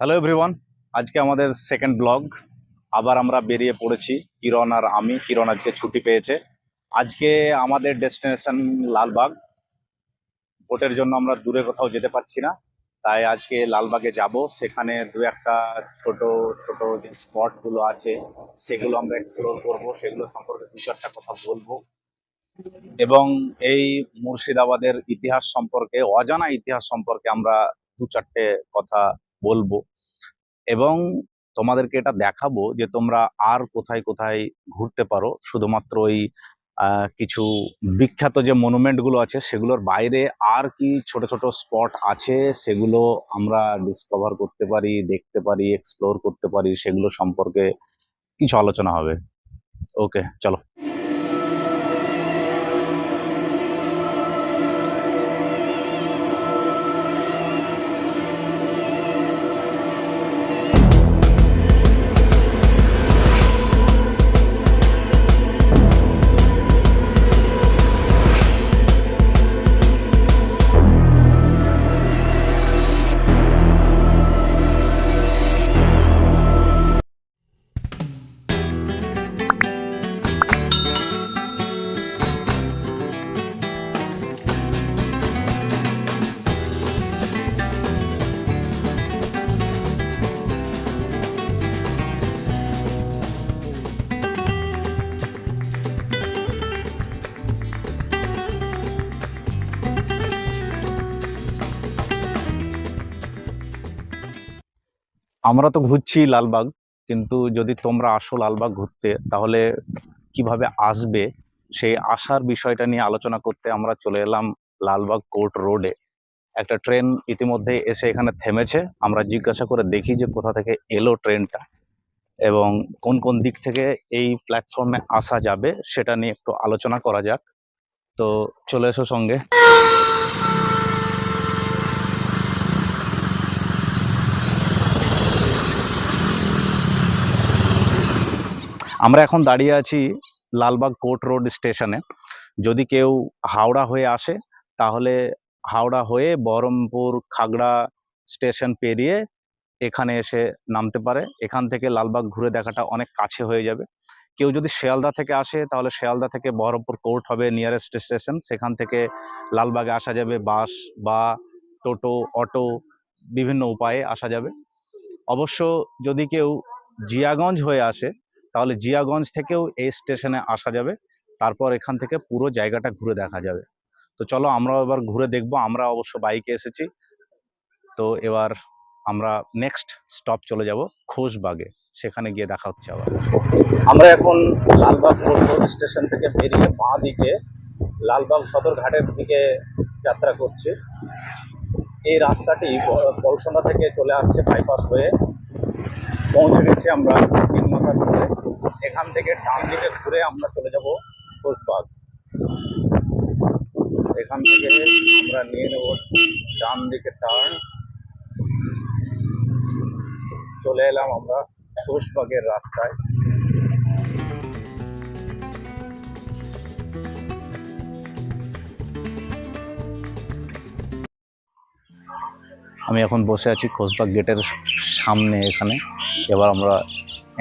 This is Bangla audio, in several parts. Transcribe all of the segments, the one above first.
হ্যালো এভরিওয়ান, আজকে আমাদের সেকেন্ড ব্লগ। আবার আমরা বেরিয়ে পড়েছি, কিরণ আর আমি। কিরণ আজকে ছুটি পেয়েছে। আজকে আমাদের ডেস্টিনেশন লালবাগ। ভোটের জন্য আমরা দূরে কোথাও যেতে পারছি না, তাই আজকে লালবাগে যাব। সেখানে দু একটা ছোট ছোট যে স্পট গুলো আছে সেগুলো আমরা এক্সপ্লোর করব, সেগুলো সম্পর্কে দু চারটা কথা বলবো এবং এই মুর্শিদাবাদের ইতিহাস সম্পর্কে, অজানা ইতিহাস সম্পর্কে আমরা দু চারটে কথা বলবো এবং তোমাদেরকে এটা দেখাবো যে তোমরা আর কোথায় কোথায় ঘুরতে পারো। শুধুমাত্র ওই কিছু বিখ্যাত যে মনুমেন্ট গুলো আছে সেগুলোর বাইরে আর কি ছোট ছোট স্পট আছে সেগুলো আমরা ডিসকভার করতে পারি, দেখতে পারি, এক্সপ্লোর করতে পারি, সেগুলো সম্পর্কে কিছু আলোচনা হবে। ওকে, চলো। আমরা তো ঘুরছি লালবাগ, কিন্তু যদি তোমরা আসো লালবাগ ঘুরতে তাহলে কিভাবে আসবে সেই আসার বিষয়টা নিয়ে আলোচনা করতে আমরা চলে এলাম লালবাগ কোর্ট রোডে। একটা ট্রেন ইতিমধ্যে এসে এখানে থেমেছে। আমরা জিজ্ঞাসা করে দেখি যে কোথা থেকে এলো ট্রেনটা এবং কোন কোন দিক থেকে এই প্ল্যাটফর্মে আসা যাবে সেটা নিয়ে একটু আলোচনা করা যাক। তো চলে এসো সঙ্গে। আমরা এখন দাঁড়িয়ে আছি লালবাগ কোর্ট রোড স্টেশনে। যদি কেউ হাওড়া হয়ে আসে তাহলে হাওড়া হয়ে বহরমপুর খাগড়া স্টেশন পেরিয়ে এখানে এসে নামতে পারে। এখান থেকে লালবাগ ঘুরে দেখাটা অনেক কাছে হয়ে যাবে। কেউ যদি শিয়ালদা থেকে আসে তাহলে শিয়ালদা থেকে বহরমপুর কোর্ট হবে নিয়ারেস্ট স্টেশন, সেখান থেকে লালবাগে আসা যাবে বাস বা টোটো, অটো, বিভিন্ন উপায়ে আসা যাবে। অবশ্য যদি কেউ জিয়াগঞ্জ হয়ে আসে তাহলে জিয়াগঞ্জ থেকেও এই স্টেশনে আসা যাবে, তারপর এখান থেকে পুরো জায়গাটা ঘুরে দেখা যাবে। তো চলো আমরা এবার ঘুরে দেখবো। আমরা অবশ্য বাইকে এসেছি, তো এবার আমরা নেক্সট স্টপ চলে যাব খোশবাগে, সেখানে গিয়ে দেখা হচ্ছে আবার। আমরা এখন লালবাগ রোড স্টেশন থেকে বেরিয়ে বাঁ দিকে লালবাগ সদর ঘাটের দিকে যাত্রা করছি। এই রাস্তাটি পলসনা থেকে চলে আসছে বাইপাস হয়ে। পৌঁছে গেছি আমরা তিন মাথার ঘুরে। এখান থেকে ডান দিকে ঘুরে আমরা চলে যাব খোশবাগ। এখান থেকে আমরা নিয়ে নেব ডান দিকে টার্ন। চলে এলাম আমরা খোশবাগের রাস্তায়। আমি এখন বসে আছি খোশবাগ গেটের সামনে এখানে। এবার আমরা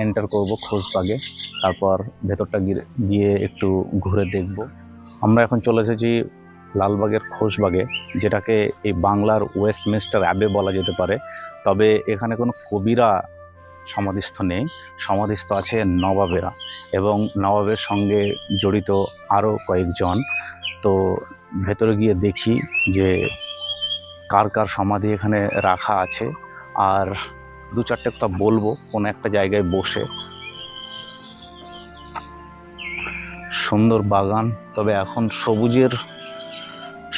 এন্টার করব খোশবাগে, তারপর ভেতরটা গিয়ে একটু ঘুরে দেখব। আমরা এখন চলে এসেছি লালবাগের খোশবাগে, যেটাকে এই বাংলার ওয়েস্টমিনিস্টার অ্যাবে বলা যেতে পারে। তবে এখানে কোনো কবিরা সমাধিস্থ নেই, সমাধিস্থ আছে নবাবেরা এবং নবাবের সঙ্গে জড়িত আরও কয়েকজন। তো ভেতরে গিয়ে দেখি যে কার কার সমাধি এখানে রাখা আছে, আর দু চারটে কথা বলবো কোনো একটা জায়গায় বসে। সুন্দর বাগান, তবে এখন সবুজের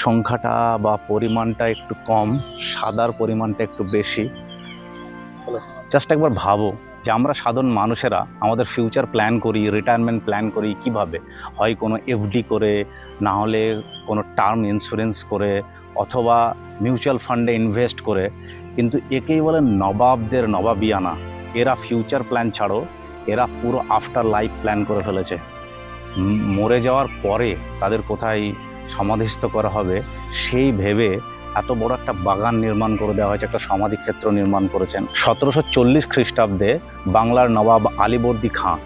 সংখ্যাটা বা পরিমাণটা একটু কম, সাদার পরিমাণটা একটু বেশি। জাস্ট একবার ভাবো যে আমরা সাধারণ মানুষেরা আমাদের ফিউচার প্ল্যান করি, রিটায়ারমেন্ট প্ল্যান করি কিভাবে? হয় কোনো এফডি করে, না হলে কোনো টার্ম ইন্স্যুরেন্স করে, অথবা মিউচুয়াল ফান্ডে ইনভেস্ট করে। কিন্তু একেই বলে নবাবদের নবাবিয়ানা। এরা ফিউচার প্ল্যান ছাড়ো, এরা পুরো আফটার লাইফ প্ল্যান করে ফেলেছে। মরে যাওয়ার পরে তাদের কোথায় সমাধিস্থ করা হবে সেই ভেবে এত বড় একটা বাগান নির্মাণ করে দেওয়া হয়েছে, একটা সমাধি ক্ষেত্র নির্মাণ করেছেন। 1740 খ্রিস্টাব্দে বাংলার নবাব আলীবর্দী খাঁ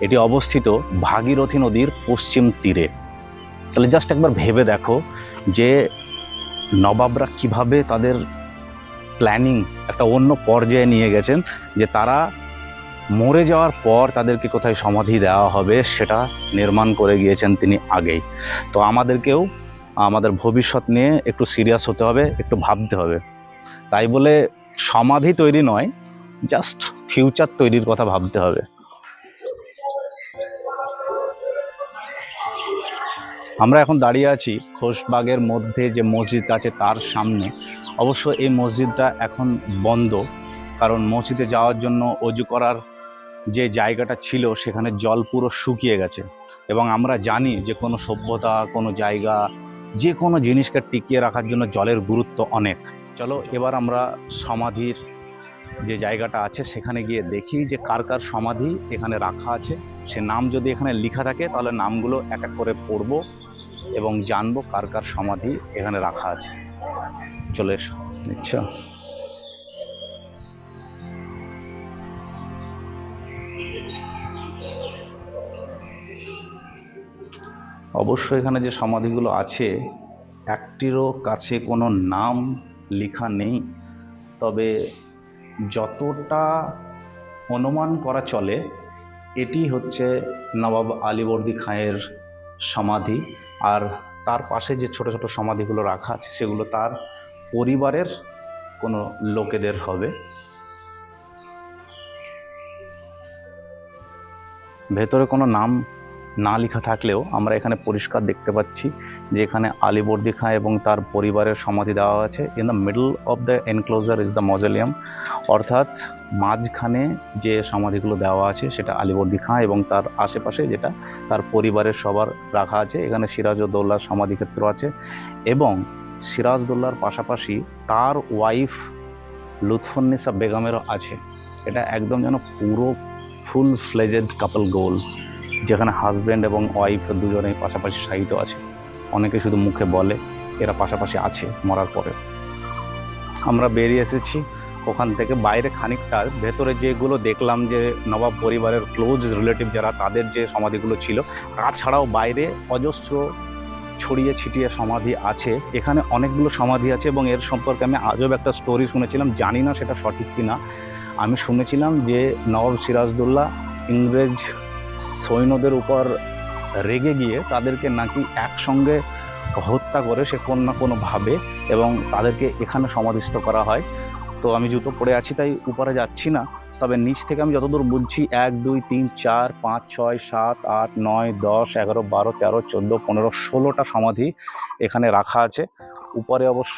এটি অবস্থিত ভাগীরথী নদীর পশ্চিম তীরে। তাহলে জাস্ট একবার ভেবে দেখো যে নবাবরা কিভাবে তাদের প্ল্যানিং একটা অন্য পর্যায়ে নিয়ে গেছেন, যে তারা মরে যাওয়ার পর তাদেরকে কোথায় সমাধি দেওয়া হবে সেটা নির্মাণ করে গিয়েছেন তিনি আগেই। তো আমাদেরকেও আমাদের ভবিষ্যৎ নিয়ে একটু সিরিয়াস হতে হবে, একটু ভাবতে হবে। তাই বলে সমাধি তৈরি নয়, জাস্ট ফিউচার তৈরির কথা ভাবতে হবে। আমরা এখন দাঁড়িয়ে আছি খোশবাগের মধ্যে যে মসজিদ আছে তার সামনে। অবশ্য এই মসজিদটা এখন বন্ধ, কারণ মসজিদে যাওয়ার জন্য অজু করার যে জায়গাটা ছিল সেখানে জল পুরো শুকিয়ে গেছে। এবং আমরা জানি যে কোনো সভ্যতা, কোনো জায়গা, যে কোনো জিনিসকে টিকিয়ে রাখার জন্য জলের গুরুত্ব অনেক। চলো এবার আমরা সমাধির যে জায়গাটা আছে সেখানে গিয়ে দেখি যে কার কার সমাধি এখানে রাখা আছে। সে নাম যদি এখানে লেখা থাকে তাহলে নামগুলো এক এক করে পড়বো এবং জানবো কার কার সমাধি এখানে রাখা আছে। চলে এসো। আচ্ছা, অবশ্য এখানে যে সমাধিগুলো আছে একটিরও কাছে কোনো নাম লেখা নেই, তবে যতটা অনুমান করা চলে এটি হচ্ছে নবাব আলীবর্দী খাঁয়ের সমাধি। আর তার পাশে যে ছোট ছোট সমাধিগুলো রাখা আছে সেগুলো তার পরিবারের কোনো লোকেদের হবে। ভেতরে কোনো নাম না লেখা থাকলেও আমরা এখানে পরিষ্কার দেখতে পাচ্ছি যে এখানে আলীবর্দী খাঁ এবং তার পরিবারের সমাধি দেওয়া আছে। In the middle of the enclosure is the mausoleum, অর্থাৎ মাঝখানে যে সমাধিগুলো দেওয়া আছে সেটা আলীবর্দী খাঁ এবং তার আশেপাশে যেটা তার পরিবারের সবার রাখা আছে। এখানে সিরাজউদ্দৌলার সমাধিক্ষেত্র আছে এবং সিরাজউদ্দৌলার পাশাপাশি তার ওয়াইফ লুৎফুন্নিসা বেগমেরও আছে। এটা একদম যেন পুরো ফুল ফ্লেজেড কাপল গোল, যেখানে হাজব্যান্ড এবং ওয়াইফ দুজনেই পাশাপাশি শায়িত আছে। অনেকে শুধু মুখে বলে, এরা পাশাপাশি আছে মরার পরে। আমরা বেরিয়ে এসেছি ওখান থেকে। বাইরে খানিকটা ভেতরে যেগুলো দেখলাম যে নবাব পরিবারের ক্লোজ রিলেটিভ যারা, তাদের যে সমাধিগুলো ছিল, তাছাড়াও বাইরে অজস্র ছড়িয়ে ছিটিয়ে সমাধি আছে। এখানে অনেকগুলো সমাধি আছে এবং এর সম্পর্কে আমি আজব একটা স্টোরি শুনেছিলাম, জানি না সেটা সঠিক কিনা। আমি শুনেছিলাম যে নবাব সিরাজউদ্দৌলা ইংরেজ সৈন্যদের উপর রেগে গিয়ে তাদেরকে নাকি একসঙ্গে হত্যা করে সে কোনো না কোনোভাবে, এবং তাদেরকে এখানে সমাধিস্থ করা হয়। তো আমি জুতো পরে আছি তাই উপরে যাচ্ছি না, তবে নিচ থেকে আমি যতদূর বুঝছি 1 2 3 4 5 6 7 8 9 10 11 12 13 14 15 16টা সমাধি এখানে রাখা আছে। উপরে অবশ্য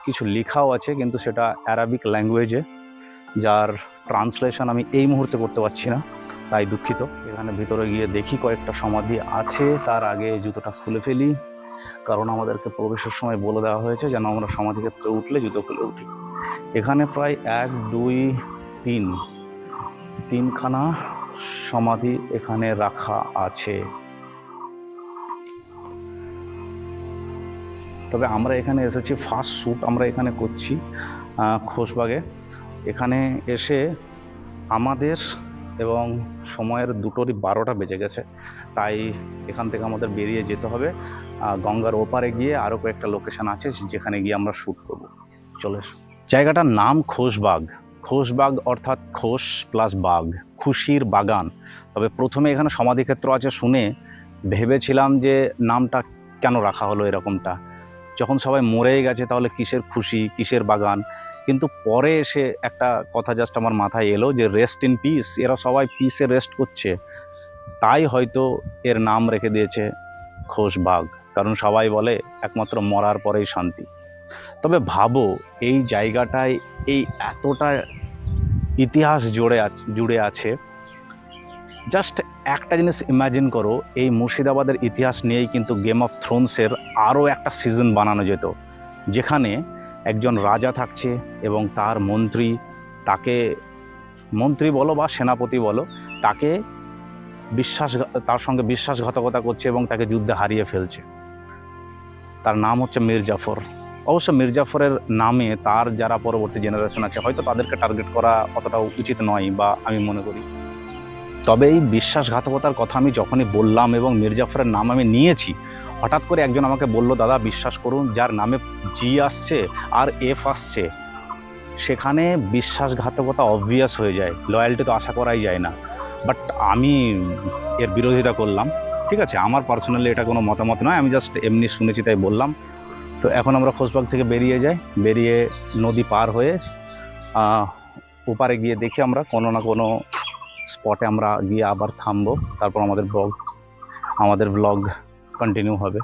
কিছু লেখাও আছে, কিন্তু সেটা অ্যারাবিক ল্যাঙ্গুয়েজে, যার ট্রান্সলেশন আমি এই মুহূর্তে করতে পারছি না, তাই দুঃখিত। এখানে ভিতরে গিয়ে দেখি কয়েকটা সমাধি আছে। তার আগে জুতোটা খুলে ফেলি, কারণ আমাদেরকে প্রবেশের সময় বলে দেওয়া হয়েছে যেন আমরা সমাধি ক্ষেত্রে উঠলে জুতো খুলে উঠি। এখানে প্রায় 1 2 3 তিনখানা সমাধি এখানে রাখা আছে। তবে আমরা এখানে এসেছি ফার্স্ট শ্যুট আমরা এখানে করছি খোশবাগে। এখানে এসে আমাদের এবং সময়ের দুটোরই 12টা বেজে গেছে, তাই এখান থেকে আমাদের বেরিয়ে যেতে হবে। গঙ্গার ওপারে গিয়ে আরও কয়েকটা লোকেশন আছে যেখানে গিয়ে আমরা শ্যুট করব। চলে এসো। জায়গাটার নাম খোশবাগ। খোশবাগ অর্থাৎ খোশ প্লাস বাগ, খুশির বাগান। তবে প্রথমে এখানে সমাধিক্ষেত্র আছে শুনে ভেবেছিলাম যে নামটা কেন রাখা হলো এরকমটা, যখন সবাই মরেই গেছে তাহলে কিসের খুশি, কিসের বাগান। কিন্তু পরে এসে একটা কথা জাস্ট আমার মাথায় এলো যে রেস্ট ইন পিস, এরা সবাই পিসে রেস্ট করছে, তাই হয়তো এর নাম রেখে দিয়েছে খোশবাগ, কারণ সবাই বলে একমাত্র মরার পরেই শান্তি। তবে ভাবো এই জায়গাটায় এই এতটা ইতিহাস জুড়ে আছে। জাস্ট একটা জিনিস ইমাজিন করো, এই মুর্শিদাবাদের ইতিহাস নিয়েই কিন্তু গেম অফ থ্রোনসের আরও একটা সিজন বানানো যেত, যেখানে একজন রাজা থাকছে এবং তার মন্ত্রী, তাকে মন্ত্রী বলো বা সেনাপতি বলো, তাকে তার সঙ্গে বিশ্বাসঘাতকতা করছে এবং তাকে যুদ্ধে হারিয়ে ফেলছে। তার নাম হচ্ছে মীর জাফর। অবশ্য মির্জাফরের নামে তার যারা পরবর্তী জেনারেশন আছে হয়তো তাদেরকে টার্গেট করা অতটা উচিত নয় বা আমি মনে করি। তবে এই বিশ্বাসঘাতকতার কথা আমি যখনই বললাম এবং মির্জাফরের নাম আমি নিয়েছি, হঠাৎ করে একজন আমাকে বলল, দাদা বিশ্বাস করুন, যার নামে জি আসছে আর এফ আসছে সেখানে বিশ্বাসঘাতকতা অবভিয়াস হয়ে যায়, লয়্যালটি তো আশা করাই যায় না। বাট আমি এর বিরোধিতা করলাম। ঠিক আছে, আমার পার্সোনালি এটা কোনো মতামত নয়, আমি জাস্ট এমনি শুনেছি তাই বললাম। তো এখন আমরা খোশবাগ থেকে বেরিয়ে যাই, বেরিয়ে নদী পার হয়ে ওপারে গিয়ে দেখি আমরা কোনো না কোনো স্পটে আমরা গিয়ে আবার থামবো, তারপর আমাদের ব্লগ কন্টিনিউ হবে।